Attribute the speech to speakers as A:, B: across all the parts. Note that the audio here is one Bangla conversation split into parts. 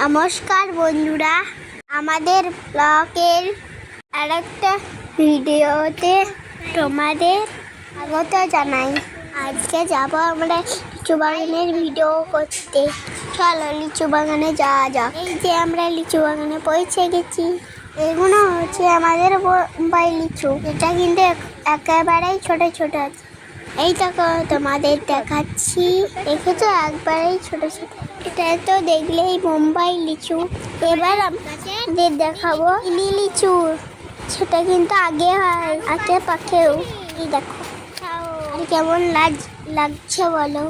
A: নমস্কার বন্ধুরা, আমাদের ব্লগের আরেকটা ভিডিওতে তোমাদের স্বাগত জানাই। আজকে যাব আমরা লিচু বাগানের ভিডিও করতে। চলো লিচু বাগানে যাওয়া যাক। এই যে আমরা লিচু বাগানে পৌঁছে গেছি। এগুলো হচ্ছে আমাদের বোম্বাই লিচু। এটা কিন্তু একেবারেই ছোট ছোট আছে। এই দেখো তোমাদের দেখাচ্ছি, দেখেছো একবারেই ছোট ছোট। এটা তো দেখলেই বোম্বাই লিচু। এবার আমাদের দেখাবো চিনি লিচু। সেটা কিন্তু আগে হয়, আগে পাকেও। এই দেখো আর কেমন লাগছে বলো।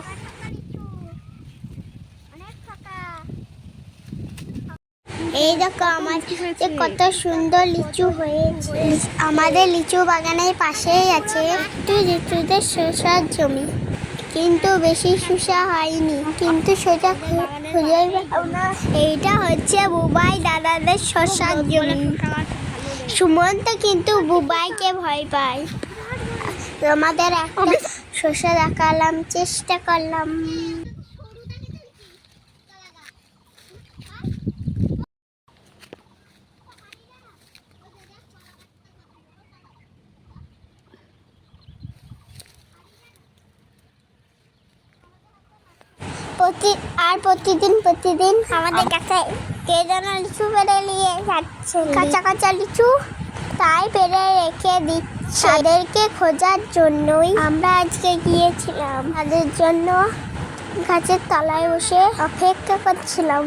A: এই দেখো আমাদের কত সুন্দর লিচু হয়েছে। আমাদের লিচু বাগানের পাশেই আছে একটু লিচুদের শসার জমি, কিন্তু বেশি শসা হয়নি, কিন্তু সেটা খুঁজে পাও না। এইটা হচ্ছে বুবাই দাদাদের শসার জমি। সুমন্ত কিন্তু বুবাইকে ভয় পায়। আমাদের একটা শসা দেখালাম, চেষ্টা করলাম। প্রতিদিন আমাদের কাছে কে যেন লিচু পেড়ে নিয়ে যাচ্ছে, কাঁচা কাঁচা লিচু, তাই পেড়ে রেখে দিচ্ছে। তাদেরকে খোঁজার জন্যই আমরা আজকে গিয়েছিলাম। তাদের জন্য গাছের তলায় বসে অপেক্ষা করছিলাম।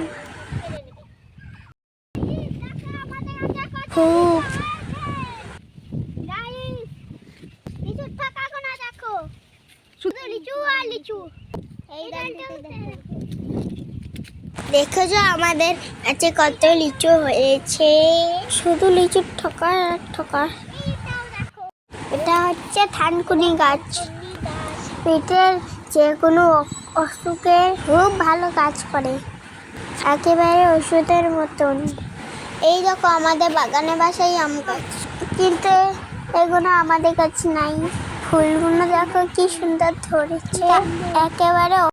A: খুব শুধু লিচু আর লিচু। দেখেছো আমাদের কাছে কত লিচু হয়েছে, শুধু লিচুর ঠোকা আর ঠোকা। এটা হচ্ছে থানকুনি গাছ। পেটের যে কোনো অসুখে খুব ভালো কাজ করে, একেবারে ওষুধের মতন। এই দেখো আমাদের বাগানে বাসাই আম গাছ, কিন্তু এগুলো আমাদের কাছে নাই। ফুলগুলো দেখো কি সুন্দর ধরেছে, একেবারে